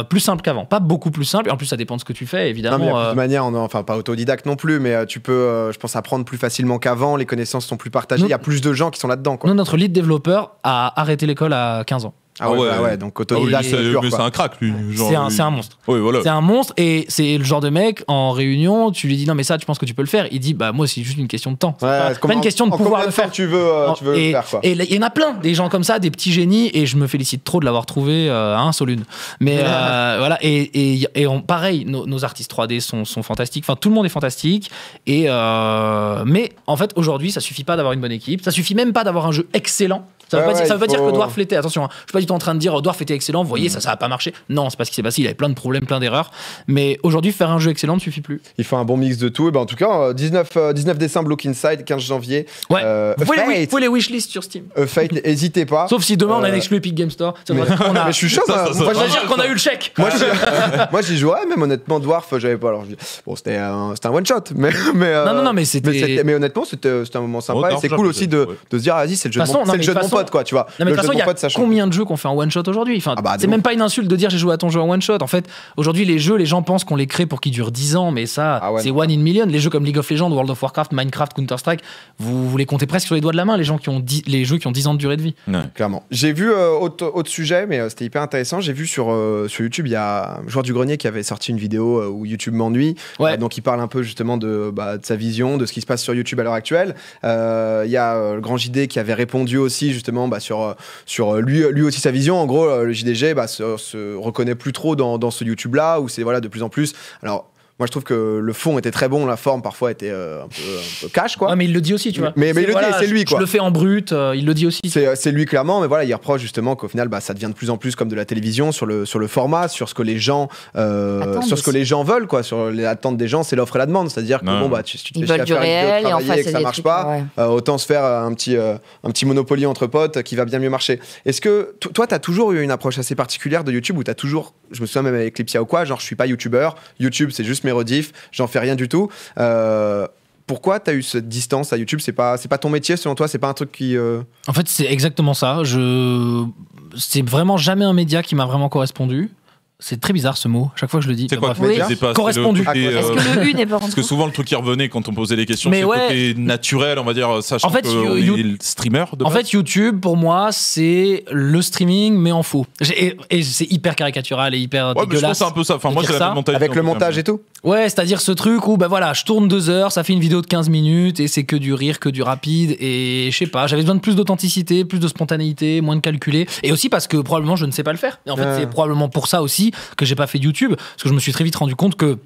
plus simple qu'avant. Pas beaucoup plus simple. Et en plus, ça dépend de ce que tu fais, évidemment. Non, mais il y a plus de manière, pas autodidacte non plus, mais tu peux, je pense, apprendre plus facilement qu'avant. Les connaissances sont plus partagées. Il y a plus de gens qui sont là-dedans, quoi. Nous, notre lead développeur a arrêté l'école à 15 ans. Ah ouais, donc autodidacte, mais c'est un crack, lui. C'est un monstre. Oui, voilà. C'est un monstre et c'est le genre de mec, en réunion, tu lui dis non, mais ça, tu penses que tu peux le faire? Il dit, moi, c'est juste une question de temps. C'est pas une question de pouvoir le faire. Tu veux le faire, quoi. Et il y en a plein, des gens comme ça, des petits génies, et je me félicite trop de l'avoir trouvé à un Solune. Mais voilà, et pareil, nos artistes 3D sont fantastiques. Enfin, tout le monde est fantastique. Mais en fait, aujourd'hui, ça suffit pas d'avoir une bonne équipe. Ça suffit même pas d'avoir un jeu excellent. Ça veut pas dire que Dwarf était, attention, je suis pas du tout en train de dire Dwarf était excellent, vous voyez, ça a pas marché. Non, c'est pas ce qui s'est passé, il avait plein de problèmes, plein d'erreurs. Mais aujourd'hui, faire un jeu excellent ne suffit plus. Il faut un bon mix de tout. Et en tout cas, 19 décembre, Look Inside, 15 janvier. Ouais. Vous pouvez les wishlist sur Steam. Fate, n'hésitez pas. Sauf si demain on a une exclu Epic Game Store. Mais je suis chaud. Moi, je veux dire qu'on a eu le chèque. Moi, j'y jouais, même honnêtement, Dwarf, j'avais pas. Alors, bon, c'était un one shot, mais non, mais c'était. Mais honnêtement, c'était un moment sympa. Et c'est cool aussi de se dire, vas-y, c'est le jeu de mon pote, quoi, tu vois. De toute façon, il y a combien de jeux qu'on fait en one shot aujourd'hui? C'est même pas une insulte de dire j'ai joué à ton jeu en one shot. En fait, aujourd'hui, les jeux, les gens pensent qu'on les crée pour qu'ils durent 10 ans, mais ça, c'est one in million. Les jeux comme League of Legends, World of Warcraft, Minecraft, Counter-Strike, vous les comptez presque sur les doigts de la main, les jeux qui ont 10 ans de durée de vie. Ouais. Clairement. J'ai vu autre sujet, mais c'était hyper intéressant. J'ai vu sur YouTube, il y a un joueur du grenier qui avait sorti une vidéo où YouTube m'ennuie. Donc il parle un peu justement de sa vision, de ce qui se passe sur YouTube à l'heure actuelle. Il y a le grand JD qui avait répondu aussi justement sur lui aussi sa vision. En gros, le JDG se reconnaît plus trop dans ce YouTube là où c'est de plus en plus. Alors moi je trouve que le fond était très bon, la forme parfois était un peu cash, quoi. Ouais, mais il le dit aussi, tu vois. Mais il le dit, c'est lui, quoi. Je le fais en brut, il le dit aussi. C'est lui clairement, mais voilà, il reproche justement qu'au final ça devient de plus en plus comme de la télévision sur le format, sur ce que les gens veulent, quoi, sur les attentes des gens, c'est l'offre et la demande, c'est-à-dire que tu te fais chier à faire une vidéo, travailler et que ça marche pas, autant se faire un petit Monopoly entre potes qui va bien mieux marcher. Est-ce que toi t'as toujours eu une approche assez particulière de YouTube où t'as toujours, je me souviens même avec Clipsia ou quoi, genre je suis pas youtubeur, YouTube c'est juste mes rediffs, j'en fais rien du tout. Pourquoi t'as eu cette distance à YouTube? C'est pas ton métier selon toi? C'est pas un truc qui... En fait, c'est exactement ça. C'est vraiment jamais un média qui m'a vraiment correspondu. C'est très bizarre ce mot, chaque fois que je le dis. C'est quoi? Correspondu. Est-ce que le U n'est pas Parce que souvent le truc qui revenait quand on posait les questions, c'est le côté naturel, on va dire, sachant que le streamer de base. En fait, YouTube, pour moi, c'est le streaming, mais en faux. Et c'est hyper caricatural et hyper dégueulasse. Je pense c'est un peu ça. Enfin, moi, j'ai la mentalité. Avec le montage et tout? Ouais, c'est-à-dire ce truc où je tourne 2 heures, ça fait une vidéo de 15 minutes et c'est que du rire, que du rapide. Et je sais pas, j'avais besoin de plus d'authenticité, plus de spontanéité, moins de calculé. Et aussi parce que probablement je ne sais pas le faire. Et en fait, c'est probablement pour ça aussi que j'ai pas fait YouTube, parce que je me suis très vite rendu compte que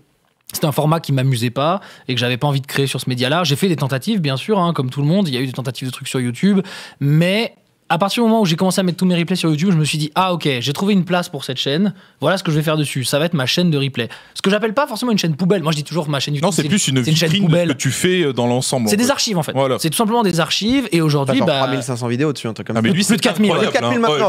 c'était un format qui m'amusait pas et que j'avais pas envie de créer sur ce média-là. J'ai fait des tentatives, bien sûr, comme tout le monde. Il y a eu des tentatives de trucs sur YouTube, mais à partir du moment où j'ai commencé à mettre tous mes replays sur YouTube, je me suis dit ah ok, j'ai trouvé une place pour cette chaîne. Voilà ce que je vais faire dessus. Ça va être ma chaîne de replay. Ce que j'appelle pas forcément une chaîne poubelle. Moi je dis toujours ma chaîne YouTube. Non, c'est plus une vitrine que tu fais dans l'ensemble. C'est des archives en fait. Voilà. C'est tout simplement des archives et aujourd'hui 3500 vidéos dessus, un truc comme ça. Mais lui, plus de 4000. Plus de 4000 maintenant.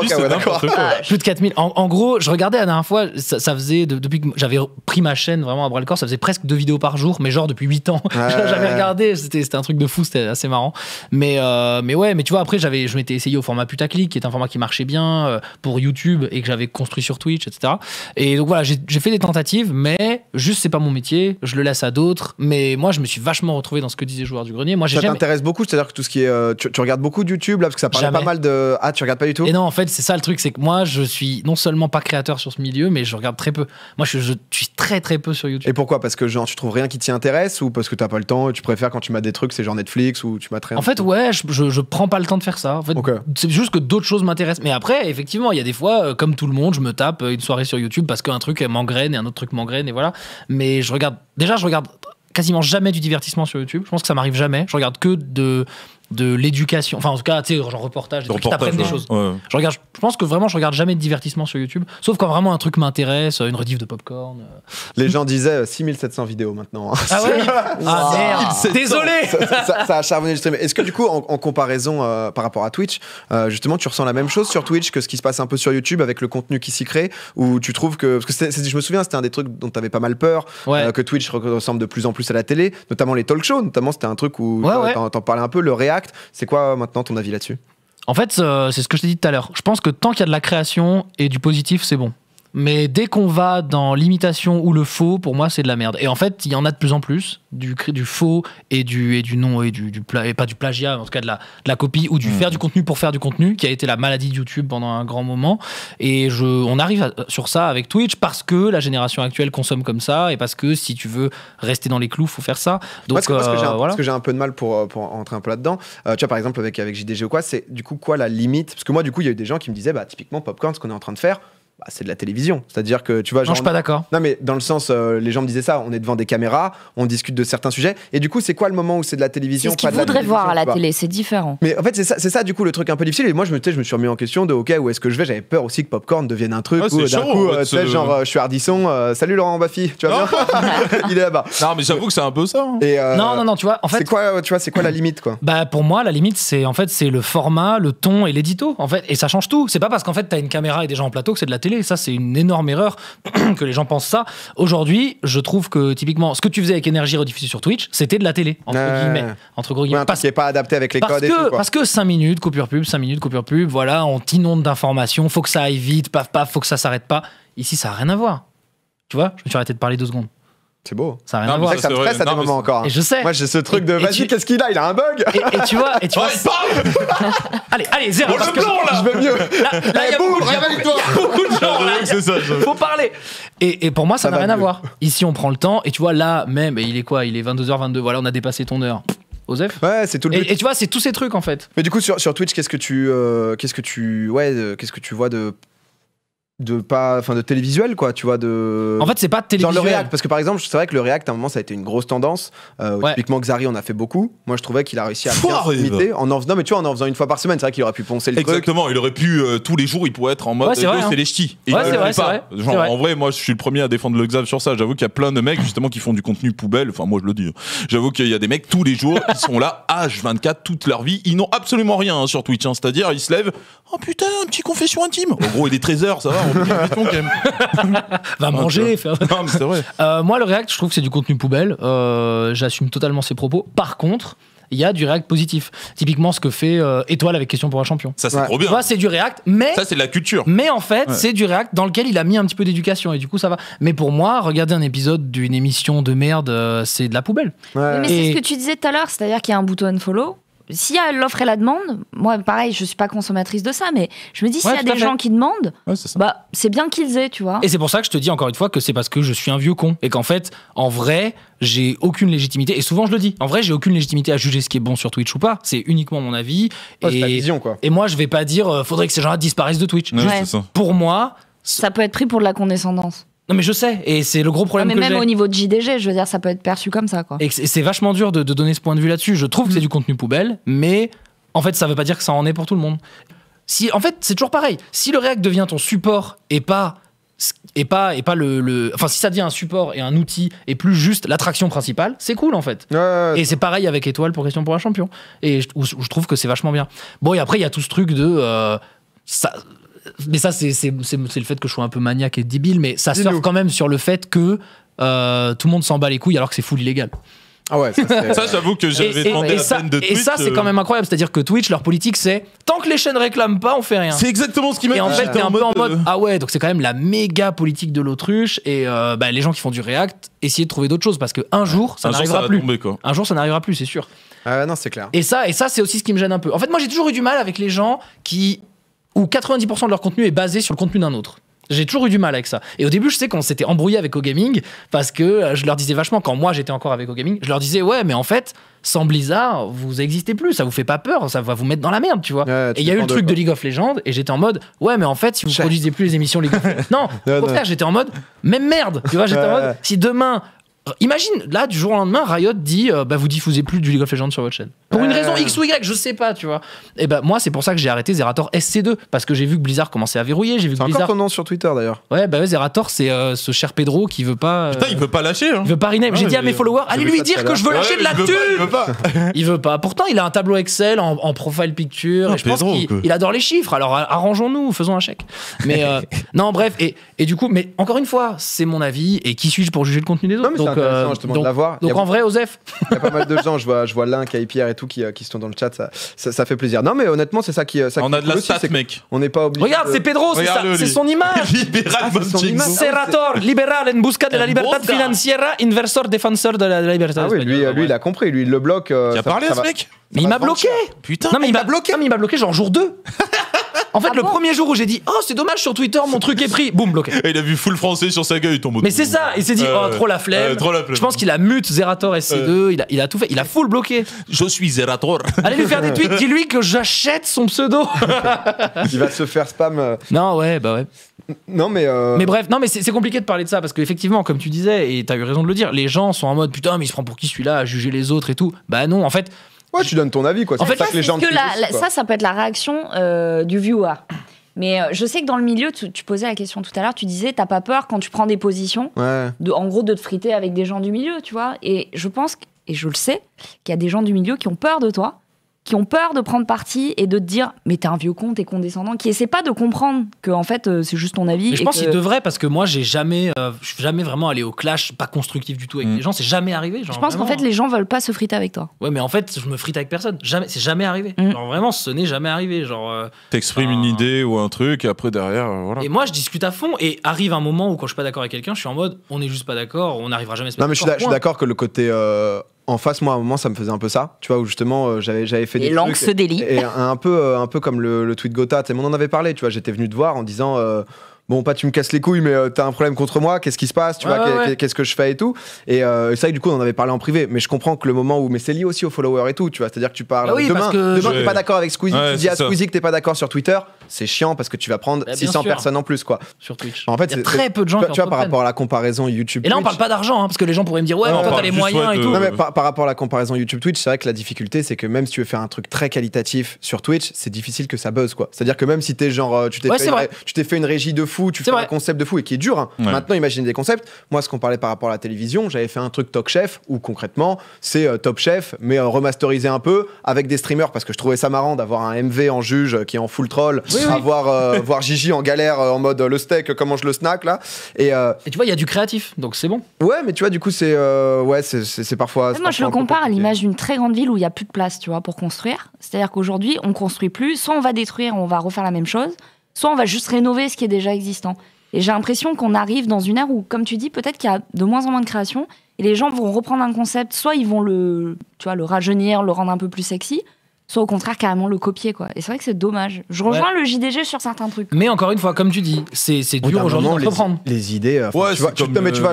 Plus de 4000. En gros, je regardais la dernière fois, ça faisait depuis que j'avais pris ma chaîne vraiment à bras le corps, ça faisait presque 2 vidéos par jour, mais genre depuis 8 ans. J'avais regardé, c'était un truc de fou, c'était assez marrant. Mais ouais, mais tu vois, après je m'étais essayé au format putaclic, qui est un format qui marchait bien pour YouTube et que j'avais construit sur Twitch, etc. Et donc voilà, j'ai fait des tentatives, mais juste c'est pas mon métier, je le laisse à d'autres. Mais moi, je me suis vachement retrouvé dans ce que disait Joueur du Grenier. Moi, ça t'intéresse beaucoup, c'est-à-dire que tout ce qui est, tu regardes beaucoup de YouTube là, parce que ça parlait pas mal de. Ah, tu regardes pas du tout? Et non, en fait, c'est ça le truc, c'est que moi, je suis non seulement pas créateur sur ce milieu, mais je regarde très peu. Moi, je suis très très peu sur YouTube. Et pourquoi? Parce que genre tu trouves rien qui t'y intéresse, ou parce que t'as pas le temps et tu préfères quand tu mates des trucs, c'est genre Netflix ou tu mates rien? En fait, ouais, je prends pas le temps de faire ça. En fait, c'est juste que d'autres choses m'intéressent. Mais après, effectivement, il y a des fois, comme tout le monde, je me tape une soirée sur YouTube parce qu'un truc m'engraine et un autre truc m'engraine et voilà. Mais je regarde quasiment jamais du divertissement sur YouTube. Je pense que ça m'arrive jamais. Je regarde que de l'éducation, enfin en tout cas, tu sais, genre reportage, des trucs qui t'apprennent des choses. Ouais. Je pense que vraiment je regarde jamais de divertissement sur YouTube, sauf quand vraiment un truc m'intéresse, une rediff de Popcorn. Les gens disaient 6700 vidéos maintenant. Ah ouais. Ah merde. Désolé. Ça a charbonné le stream. Est-ce que du coup, en comparaison par rapport à Twitch, justement, tu ressens la même chose sur Twitch que ce qui se passe un peu sur YouTube avec le contenu qui s'y crée, ou tu trouves que, parce que je me souviens, c'était un des trucs dont t'avais pas mal peur, que Twitch ressemble de plus en plus à la télé, notamment les talk shows, notamment c'était un truc où t'en parlais un peu, le React. C'est quoi maintenant ton avis là-dessus? En fait, c'est ce que je t'ai dit tout à l'heure. Je pense que tant qu'il y a de la création et du positif, c'est bon. Mais dès qu'on va dans l'imitation ou le faux, pour moi, c'est de la merde. Et en fait, il y en a de plus en plus, du faux et du non, et et pas du plagiat, en tout cas de la copie, ou du faire du contenu pour faire du contenu, qui a été la maladie de YouTube pendant un grand moment. Et on arrive sur ça avec Twitch parce que la génération actuelle consomme comme ça, et parce que si tu veux rester dans les clous, faut faire ça. Donc, parce que j'ai un peu de mal pour entrer un peu là-dedans. Tu vois, par exemple, avec JDG ou quoi, c'est du coup quoi la limite? Parce que moi, du coup, il y a eu des gens qui me disaient, typiquement, Popcorn, ce qu'on est en train de faire, c'est de la télévision. C'est-à-dire que tu vois. Non, je suis pas d'accord. Non, mais dans le sens, les gens me disaient ça, on est devant des caméras, on discute de certains sujets. Et du coup, c'est quoi le moment où c'est de la télévision? C'est ce qu'ils voudraient voir à la télé, c'est différent. Mais en fait, c'est ça, du coup, le truc un peu difficile. Et moi, je me suis remis en question de, ok, où est-ce que je vais? J'avais peur aussi que Popcorn devienne un truc où d'un coup, tu sais, genre, je suis Ardisson, salut Laurent Baffy, tu vois bien? Il est là-bas. Non, mais j'avoue que c'est un peu ça. Et non, tu vois, en fait. C'est quoi la limite, quoi? Pour moi, la limite, c'est le format, le ton et l'édito, en fait. Et ça change tout. C'est pas parce qu'en fait, t'as une caméra et des gens en plateau que c'est de la télé. Ça, c'est une énorme erreur que les gens pensent ça. Aujourd'hui, je trouve que typiquement ce que tu faisais avec Énergie rediffusé sur Twitch, c'était de la télé entre guillemets, parce qu'il n'est pas adapté avec les codes et tout, quoi. Parce que 5 minutes coupure pub, voilà, on t'inonde d'informations, faut que ça aille vite, paf paf, faut que ça s'arrête pas. Ici, ça a rien à voir. Tu vois, je me suis arrêté de parler 2 secondes. C'est beau. Ça n'a rien à voir. Ça me stresse à des moments encore. Et je sais. Moi, j'ai ce truc de vas-y, qu'est-ce qu'il a? Il a un bug. Et tu vois. Il parle. Allez, zéro. Parce que je vais mieux. Là, il y a beaucoup de gens. C'est ça. Faut parler. Et pour moi, ça n'a rien à voir. Ici, on prend le temps. Et tu vois, là, même, il est quoi? Il est 22h22. Voilà, on a dépassé ton heure. Osef. Ouais, c'est tout le but. Et tu vois, c'est tous ces trucs en fait. Mais du coup, sur Twitch, qu'est-ce que tu vois de télévisuel, quoi, tu vois, en fait, c'est pas télévisuel. Genre le React, parce que par exemple, c'est vrai que le React à un moment ça a été une grosse tendance. Typiquement Xari en a fait beaucoup. Moi je trouvais qu'il a réussi à bien limiter non, mais tu vois, en faisant une fois par semaine, c'est vrai qu'il aurait pu poncer le truc. Exactement, il aurait pu tous les jours il pourrait être en mode c'est les ch'tis. C'est vrai. En vrai, moi je suis le premier à défendre le Xav sur ça. J'avoue qu'il y a plein de mecs justement qui font du contenu poubelle, enfin moi je le dis. J'avoue qu'il y a des mecs tous les jours qui sont là H24 toute leur vie, ils n'ont absolument rien sur Twitch, c'est-à-dire ils se lèvent, oh putain, un petit confession intime. En gros, il est 13h, ça va, on peut faire quand même. Va manger. Non, mais c'est vrai. Moi, le React, je trouve que c'est du contenu poubelle. J'assume totalement ses propos. Par contre, il y a du React positif. Typiquement, ce que fait Étoile avec Question pour un champion. Ça, c'est trop bien. Moi, c'est du React, mais. Ça, c'est de la culture. Mais en fait, c'est du React dans lequel il a mis un petit peu d'éducation. Et du coup, ça va. Mais pour moi, regarder un épisode d'une émission de merde, c'est de la poubelle. Mais c'est ce que tu disais tout à l'heure, c'est-à-dire qu'il y a un bouton unfollow. S'il y a l'offre et la demande, moi pareil, je suis pas consommatrice de ça, mais je me dis s'il y a des gens qui demandent, c'est bien qu'ils aient, tu vois. Et c'est pour ça que je te dis encore une fois que c'est parce que je suis un vieux con et qu'en fait, en vrai, j'ai aucune légitimité. Et souvent je le dis, en vrai, j'ai aucune légitimité à juger ce qui est bon sur Twitch ou pas. C'est uniquement mon avis. C'est ta vision, quoi. Et moi, je vais pas dire faudrait que ces gens-là disparaissent de Twitch. C'est ça. Pour moi, ça peut être pris pour de la condescendance. Non mais je sais, et c'est le gros problème que j'ai. Mais même au niveau de JDG, je veux dire, ça peut être perçu comme ça, quoi. Et c'est vachement dur de donner ce point de vue là-dessus. Je trouve que c'est du contenu poubelle, mais en fait, ça veut pas dire que ça en est pour tout le monde. en fait, c'est toujours pareil. Si le React devient ton support et pas enfin, si ça devient un support et un outil et plus juste l'attraction principale, c'est cool en fait. Et c'est pareil avec Étoile pour Question pour un champion. Et je trouve que c'est vachement bien. Bon, et après, il y a tout ce truc de. Mais ça, c'est le fait que je sois un peu maniaque et débile, mais ça surfe quand même sur le fait que tout le monde s'en bat les couilles alors que c'est full illégal. Ah ouais, ça j'avoue que j'avais demandé à Ben de Twitch. Et ça, c'est quand même incroyable. C'est-à-dire que Twitch, leur politique, c'est tant que les chaînes réclament pas, on fait rien. C'est exactement ce qui m'a dit. Et en fait, t'es un peu en mode ah ouais, donc c'est quand même la méga politique de l'autruche. Et les gens qui font du React, essayez de trouver d'autres choses parce qu'un jour, ça n'arrivera plus. Un jour, ça n'arrivera plus, c'est sûr. Non, c'est clair. Et ça, c'est aussi ce qui me gêne un peu. En fait, moi, j'ai toujours eu du mal avec les gens où 90% de leur contenu est basé sur le contenu d'un autre. J'ai toujours eu du mal avec ça. Et au début, je sais qu'on s'était embrouillé avec OGaming parce que je leur disais vachement, quand moi j'étais encore avec OGaming, je leur disais ouais, mais en fait, sans Blizzard, vous existez plus, ça vous fait pas peur, ça va vous mettre dans la merde, tu vois. Et il y a eu le truc de League of Legends et j'étais en mode ouais, mais en fait, si vous produisez plus les émissions League of Legends, non, au contraire, j'étais en mode même merde, tu vois, j'étais en mode si demain. Imagine, là, du jour au lendemain, Riot dit vous diffusez plus du League of Legends sur votre chaîne. Pour une raison X ou Y, je sais pas, tu vois. Et moi, c'est pour ça que j'ai arrêté Zerator SC2, parce que j'ai vu que Blizzard commençait à verrouiller. J'ai vu que Blizzard. Encore ton nom sur Twitter d'ailleurs. Ouais, Zerator, c'est ce cher Pedro qui veut pas. Putain, il veut pas lâcher. Hein. Il veut pas rename. J'ai dit à mes followers, allez lui dire que je veux lâcher de la thune. Il veut pas. Pourtant, il a un tableau Excel en profile picture. Et je pense qu'il adore les chiffres. Alors arrangeons-nous, faisons un chèque. Mais non, bref. Et du coup, mais encore une fois, c'est mon avis. Et qui suis-je pour juger le contenu des autres? Donc en vrai, Osef. Il y a pas mal de gens, je vois Link, Pierre et tout qui sont dans le chat, ça fait plaisir. Non mais honnêtement, c'est ça qui on a de la stat, mec. On n'est pas obligé. Regarde, c'est Pedro, c'est son image. Serator, libéral en busca de la libertad financiera, inversor défenseur de la libertad. Ah oui, lui il a compris, lui il le bloque. Qui a parlé à ce mec? Mais il m'a bloqué. Putain. Non mais il m'a bloqué. Il m'a bloqué genre jour 2. En fait, le premier jour où j'ai dit « Oh, c'est dommage, sur Twitter, mon truc est pris », boum, bloqué. Et il a vu full français sur sa gueule, il tombe. Mais c'est ça, il s'est dit « Oh, trop la flemme ». Je pense qu'il a mute Zerator SC2, il a tout fait, il a full bloqué. Je suis Zerator. Allez lui faire des tweets, dis-lui que j'achète son pseudo. Il va se faire spam. Non, ouais. Non, mais bref, non, mais c'est compliqué de parler de ça, parce qu'effectivement, comme tu disais, et t'as eu raison de le dire, les gens sont en mode « Putain, mais il se prend pour qui celui-là à juger les autres et tout ». Bah non, en fait... Ouais, tu donnes ton avis, quoi. En fait, ça que les gens ça peut être la réaction du viewer. Mais je sais que dans le milieu, tu posais la question tout à l'heure, tu disais, t'as pas peur quand tu prends des positions, en gros, de te friter avec des gens du milieu, tu vois. Et je pense, et je le sais, qu'il y a des gens du milieu qui ont peur de toi, qui ont peur de prendre parti et de te dire mais t'es un vieux con, t'es condescendant, qui essaie pas de comprendre que en fait c'est juste ton avis. Mais je pense qu'il devrait, parce que moi je suis jamais vraiment allé au clash pas constructif du tout avec les gens, c'est jamais arrivé. Genre, je pense vraiment, qu'en fait les gens veulent pas se friter avec toi. Ouais, mais en fait je me frite avec personne, c'est jamais arrivé. Genre vraiment ce n'est jamais arrivé. Genre t'exprimes une idée ou un truc et après derrière voilà. Et moi je discute à fond et arrive un moment où quand je suis pas d'accord avec quelqu'un, je suis en mode on est juste pas d'accord, on n'arrivera jamais à se mettre d'accord. Non mais je suis d'accord que le côté en face, moi, à un moment, ça me faisait un peu ça. Tu vois, où justement, j'avais fait des langues se délient. Et un peu comme le tweet Gotha. On en avait parlé, tu vois. J'étais venu te voir en disant... Bon, pas tu me casses les couilles, mais t'as un problème contre moi, qu'est-ce qui se passe, tu vois, qu'est-ce que je fais et tout. Et ça, du coup, on en avait parlé en privé. Mais je comprends que le moment où. Mais c'est lié aussi aux followers et tout, tu vois. C'est-à-dire que tu parles. Demain, t'es pas d'accord avec Squeezie, tu dis à Squeezie que t'es pas d'accord sur Twitter, c'est chiant parce que tu vas prendre 600 personnes en plus, quoi. Sur Twitch. En fait, il y a très peu de gens tu vois, par rapport à la comparaison YouTube. Et là, on parle pas d'argent, parce que les gens pourraient me dire, ouais, mais toi, t'as les moyens et tout. Non, mais par rapport à la comparaison YouTube-Twitch, c'est vrai que la difficulté, c'est que même si tu veux faire un truc très qualitatif sur Twitch, c'est difficile que ça buzz, quoi. C'est-à-dire que même si t'es genre, tu t'es fait une régie de fou, tu fais un concept de fou et qui est dur. Hein. Ouais. Maintenant, imaginez des concepts. Moi, ce qu'on parlait par rapport à la télévision, j'avais fait un truc Top Chef où concrètement, c'est Top Chef, mais remasterisé un peu avec des streamers parce que je trouvais ça marrant d'avoir un MV en juge qui est en full troll, voir Gigi en galère en mode le steak, comment je le snack là. Et tu vois, il y a du créatif, donc c'est bon. Ouais, mais tu vois, du coup, c'est parfois. Moi, je le compare à l'image d'une très grande ville où il y a plus de place, tu vois, pour construire. C'est-à-dire qu'aujourd'hui, on construit plus. Soit on va détruire, on va refaire la même chose, soit on va juste rénover ce qui est déjà existant. Et j'ai l'impression qu'on arrive dans une ère où, comme tu dis, peut-être qu'il y a de moins en moins de création et les gens vont reprendre un concept, soit ils vont le rajeunir, le rendre un peu plus sexy, soit au contraire carrément le copier, quoi. Et c'est vrai que c'est dommage. Je rejoins le JDG sur certains trucs. Mais encore une fois, comme tu dis, c'est dur aujourd'hui de reprendre. Les idées. Tu vois,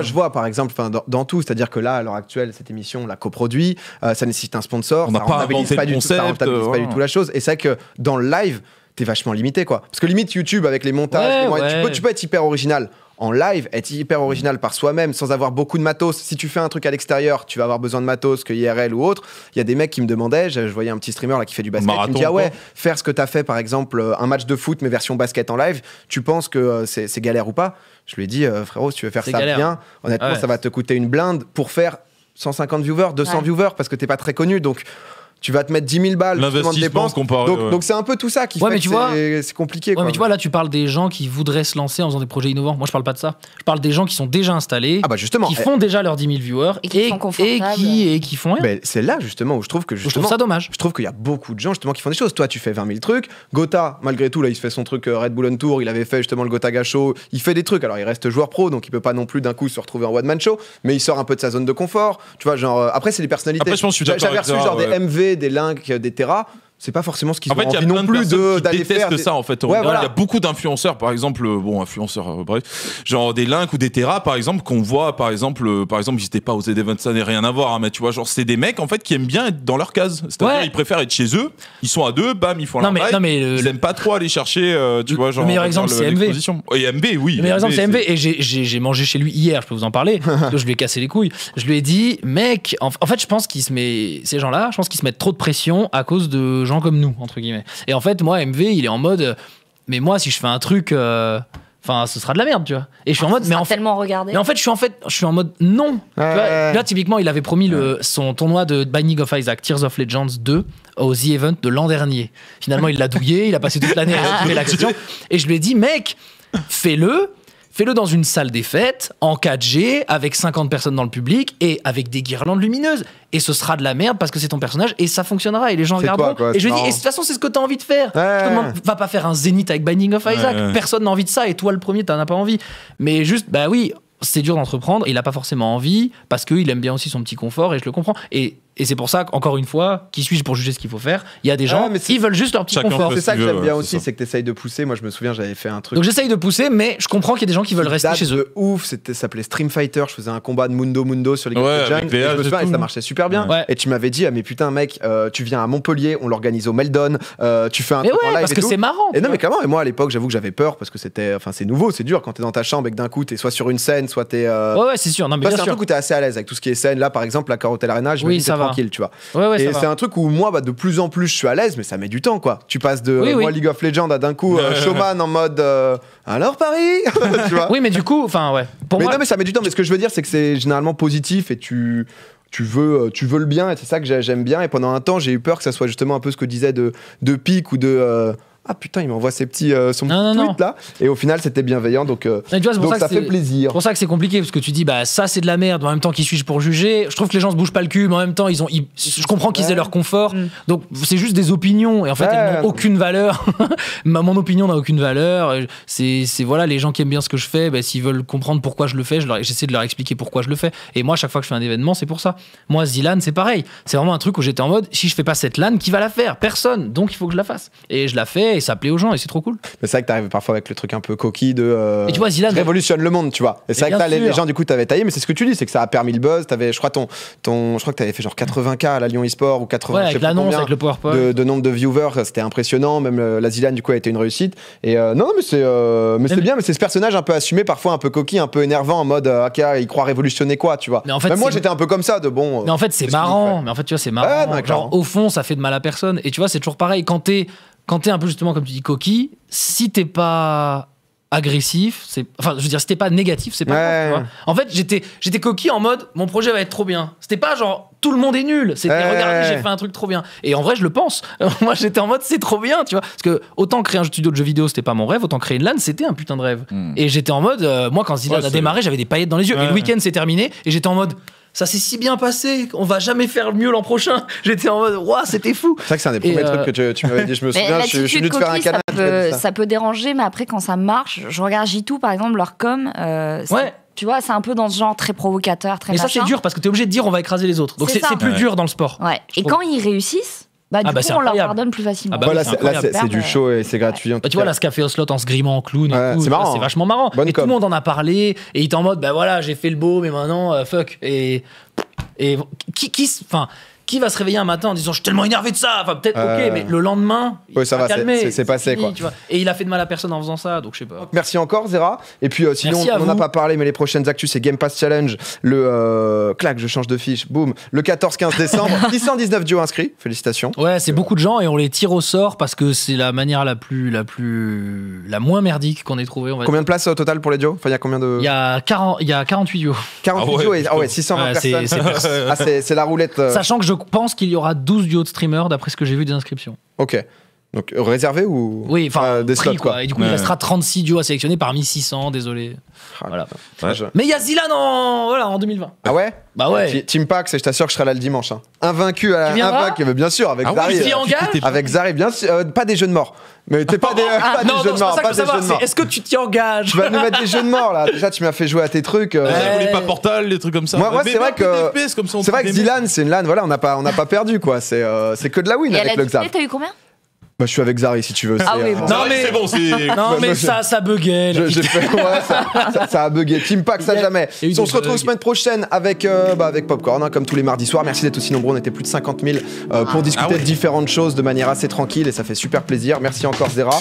je vois par exemple dans tout, c'est-à-dire que là, à l'heure actuelle, cette émission, on l'a coproduit, ça nécessite un sponsor, on n'a pas inventé le concept, ça rentabilise pas du tout la chose. Et c'est vrai que dans le live, t'es vachement limité, quoi. Parce que limite YouTube avec les montages, tu peux être hyper original en live, être hyper original par soi-même, sans avoir beaucoup de matos. Si tu fais un truc à l'extérieur, tu vas avoir besoin de matos que IRL ou autre. Il y a des mecs qui me demandaient, je voyais un petit streamer là qui fait du basket, Marathon, qui me dit faire ce que t'as fait par exemple un match de foot mais version basket en live, tu penses que c'est galère ou pas? Je lui ai dit frérot, si tu veux faire ça galère. Bien, honnêtement ça va te coûter une blinde pour faire 150 viewers, 200 viewers parce que t'es pas très connu, donc tu vas te mettre 10 000 balles de dépenses. Donc c'est un peu tout ça qui fait que c'est compliqué. Mais tu vois, là, tu parles des gens qui voudraient se lancer en faisant des projets innovants. Moi, je parle pas de ça. Je parle des gens qui sont déjà installés, qui font déjà leurs 10 000 viewers et qui font rien. Mais c'est là, justement, où je trouve que je trouve ça dommage. Je trouve qu'il y a beaucoup de gens, justement, qui font des choses. Toi, tu fais 20 000 trucs. Gotha, malgré tout, là, il se fait son truc Red Bull on Tour. Il avait fait justement le Gotha Show. Il fait des trucs. Alors, il reste joueur pro, donc il peut pas non plus d'un coup se retrouver en one-man show. Mais il sort un peu de sa zone de confort. Tu vois, genre, après, c'est les personnalités. Après, je pense que j'avais reçu genre des MV, des Link, des Terra, c'est pas forcément ce qu'ils ont envie non plus d'aller faire. Ça en fait. Il y a beaucoup d'influenceurs, par exemple, bref, genre des Link ou des Terra, par exemple, qu'on voit, par exemple, ils n'étaient pas aux Z-Events, ça n'a rien à voir, hein, mais tu vois, genre c'est des mecs en fait qui aiment bien être dans leur case, c'est-à-dire ils préfèrent être chez eux, ils sont à deux, bam, ils font leur live, ils aiment pas trop aller chercher, tu vois, genre. Le meilleur exemple c'est MV. Et MV, oui. Le meilleur exemple c'est MV, et j'ai mangé chez lui hier, je peux vous en parler, parce que je lui ai cassé les couilles. Je lui ai dit, mec, en fait, je pense ces gens-là, je pense qu'ils se mettent trop de pression à cause de gens comme nous, entre guillemets. Et en fait, moi, MV, il est en mode, mais moi, si je fais un truc, ce sera de la merde, tu vois. Et je suis en mode, mais en fait, tellement regardé. Mais en fait, je suis en mode non. Tu vois, là, typiquement, il avait promis son tournoi de Binding of Isaac, Tears of Legends 2 au The Event de l'an dernier. Finalement, il l'a douillé, il a passé toute l'année à trouver la question. Et je lui ai dit, mec, fais-le dans une salle des fêtes, en 4G, avec 50 personnes dans le public et avec des guirlandes lumineuses. Et ce sera de la merde parce que c'est ton personnage et ça fonctionnera et les gens regarderont. Et je lui dis, et de toute façon, c'est ce que t'as envie de faire. Je te demande, va pas faire un Zénith avec Binding of Isaac. Personne n'a envie de ça et toi, le premier, t'en as pas envie. Mais juste, bah oui, c'est dur d'entreprendre. Il a pas forcément envie parce qu'il aime bien aussi son petit confort et je le comprends. Et c'est pour ça qu'encore une fois, qui suis-je pour juger ce qu'il faut faire? Il y a des gens qui veulent juste leur petit confort. C'est ça que j'aime bien aussi, c'est que tu essayes de pousser. Moi, je me souviens, j'avais fait un truc. Donc j'essaye de pousser, mais je comprends qu'il y a des gens qui veulent rester chez eux. Ouf, ça s'appelait Stream Fighter. Je faisais un combat de Mundo sur les Jungle. Et je me souviens, et ça marchait super bien. Et tu m'avais dit, mais putain, mec, tu viens à Montpellier, on l'organise au Meldon, tu fais un truc en live. Parce que c'est marrant. Et non, mais clairement, et moi à l'époque, j'avoue que j'avais peur parce que c'est nouveau, c'est dur quand t'es dans ta chambre et que d'un coup, t'es soit sur une scène, soit t'es. Ouais, c'est sûr. C'est un truc où t'es assez à l'aise avec tout ce qui est scène. Là, par exemple, la Carotel Arena, je me dis, c'est tranquille, tu vois. Et c'est un truc où moi, de plus en plus, je suis à l'aise, mais ça met du temps, quoi. Tu passes de moi League of Legends à d'un coup Showman en mode alors Paris, tu vois. Oui, mais du coup, enfin ouais. Non, mais ça met du temps. Mais ce que je veux dire, c'est que c'est généralement positif et tu veux le bien et c'est ça que j'aime bien. Et pendant un temps, j'ai eu peur que ça soit justement un peu ce que disait de Pic ou de ah putain, il m'envoie son petit tweet là. Et au final, c'était bienveillant, donc ça fait plaisir. C'est pour ça que c'est compliqué, parce que tu dis, bah ça c'est de la merde, en même temps, qui suis-je pour juger? Je trouve que les gens se bougent pas le cul, mais en même temps, je comprends qu'ils aient leur confort. Donc c'est juste des opinions, et en fait, elles n'ont aucune valeur. Mon opinion n'a aucune valeur. C'est voilà, les gens qui aiment bien ce que je fais, bah, s'ils veulent comprendre pourquoi je le fais, j'essaie de leur expliquer pourquoi je le fais. Et moi, chaque fois que je fais un événement, c'est pour ça. Moi, Zilan, c'est pareil. C'est vraiment un truc où j'étais en mode, si je fais pas cette LAN, qui va la faire? Personne. Donc il faut que je la fasse. Et je la fais. Et ça plaît aux gens et c'est trop cool. Mais c'est vrai que t'arrives parfois avec le truc un peu coquille de et tu vois, Zilan révolutionne le monde, tu vois. Et c'est vrai que là les gens du coup t'avais taillé, mais c'est ce que tu dis, c'est que ça a permis le buzz. T'avais, je crois que t'avais fait genre 80K à la Lyon eSport ou 80 avec l'annonce, avec le PowerPoint de nombre de viewers, c'était impressionnant. Même la Zilan du coup a été une réussite. Et non mais c'est bien, mais c'est ce personnage un peu assumé, parfois un peu coquille, un peu énervant en mode ok, il croit révolutionner quoi, tu vois. Mais en fait, même moi j'étais un peu comme ça de bon. Mais en fait c'est marrant. Mais en fait tu vois c'est marrant. Genre au fond ça fait de mal à personne. Et tu vois c'est toujours pareil quand t'es un peu justement comme tu dis coquille, si t'es pas agressif, si t'es pas négatif, c'est pas grave, tu vois. En fait, j'étais coquille en mode mon projet va être trop bien. C'était pas genre tout le monde est nul, c'était regardez, j'ai fait un truc trop bien. Et en vrai, je le pense. Moi, j'étais en mode c'est trop bien, tu vois. Parce que autant créer un studio de jeux vidéo, c'était pas mon rêve, autant créer une LAN, c'était un putain de rêve. Et j'étais en mode moi quand Zilan a démarré, j'avais des paillettes dans les yeux et le week-end s'est terminé et j'étais en mode ça s'est si bien passé, on va jamais faire mieux l'an prochain. J'étais en mode, waouh, c'était fou. C'est vrai que c'est un des premiers trucs que tu m'avais dit. Je me souviens, je suis venu te faire un canal. Ça peut déranger, mais après, quand ça marche, je regarde J2, par exemple, leur com. Tu vois, c'est un peu dans ce genre très provocateur, très machin. Mais ça, c'est dur parce que t'es obligé de dire on va écraser les autres. Donc c'est plus dur dans le sport. Ouais. Et quand ils réussissent, du coup, on leur pardonne plus facilement. Là, c'est du show et c'est gratuit. Tu vois, là, ce qu'a fait Ocelot en se grimant en clown et tout, c'est vachement marrant. Et tout le monde en a parlé et il est en mode, bah voilà, j'ai fait le beau, mais maintenant, fuck. Et qui va se réveiller un matin en disant je suis tellement énervé de ça, enfin peut-être ok, mais le lendemain il ça va calmer, c'est passé fini, quoi. Tu vois. Et il a fait de mal à personne en faisant ça, donc je sais pas. Merci encore Zera. Et puis sinon on n'en a pas parlé, mais les prochaines actus c'est Game Pass Challenge, le clac, je change de fiche, boum, le 14-15 décembre, 619 duos inscrits, félicitations. Ouais, c'est beaucoup de gens et on les tire au sort parce que c'est la manière la moins merdique qu'on ait trouvé. Combien de places au total pour les duos? Enfin, il y a combien de... Il y a 48 duos. 48 duos et 620 personnes. C'est la roulette. Sachant que je pense qu'il y aura 12 duos de streamers d'après ce que j'ai vu des inscriptions. Ok. Donc réservé ou oui, enfin des slots quoi. Et du coup il restera 36 duos à sélectionner parmi 600, désolé. Voilà. Ouais. Mais il y a Zilan en 2020. Ah ouais? Bah ouais. Team Pax, et je t'assure que je serai là le dimanche. Hein. Invaincu à Impact, bien sûr, avec Zari. Avec Zari, bien sûr. Pas des jeux de mort. Mais t'es pas des jeux de mort. Pas des jeux de mort. Est-ce que tu t'y engages? Tu vas nous mettre des jeux de mort là. Déjà, tu m'as fait jouer à tes trucs. Vous voulez pas Portal, des trucs comme ça. Moi c'est vrai que. C'est vrai que Zilan, c'est une LAN. Voilà, on n'a pas perdu quoi. C'est que de la win avec le Xav. T'as eu combien? Bah, je suis avec Zari si tu veux. Ah oui, bon. Non mais c'est bon, non mais ça buguait. Ça a bugué. Team Pack, ça jamais. On se retrouve semaine prochaine avec Popcorn, hein, comme tous les mardis soirs. Merci d'être aussi nombreux. On était plus de 50 000 pour discuter de différentes choses de manière assez tranquille et ça fait super plaisir. Merci encore Zera.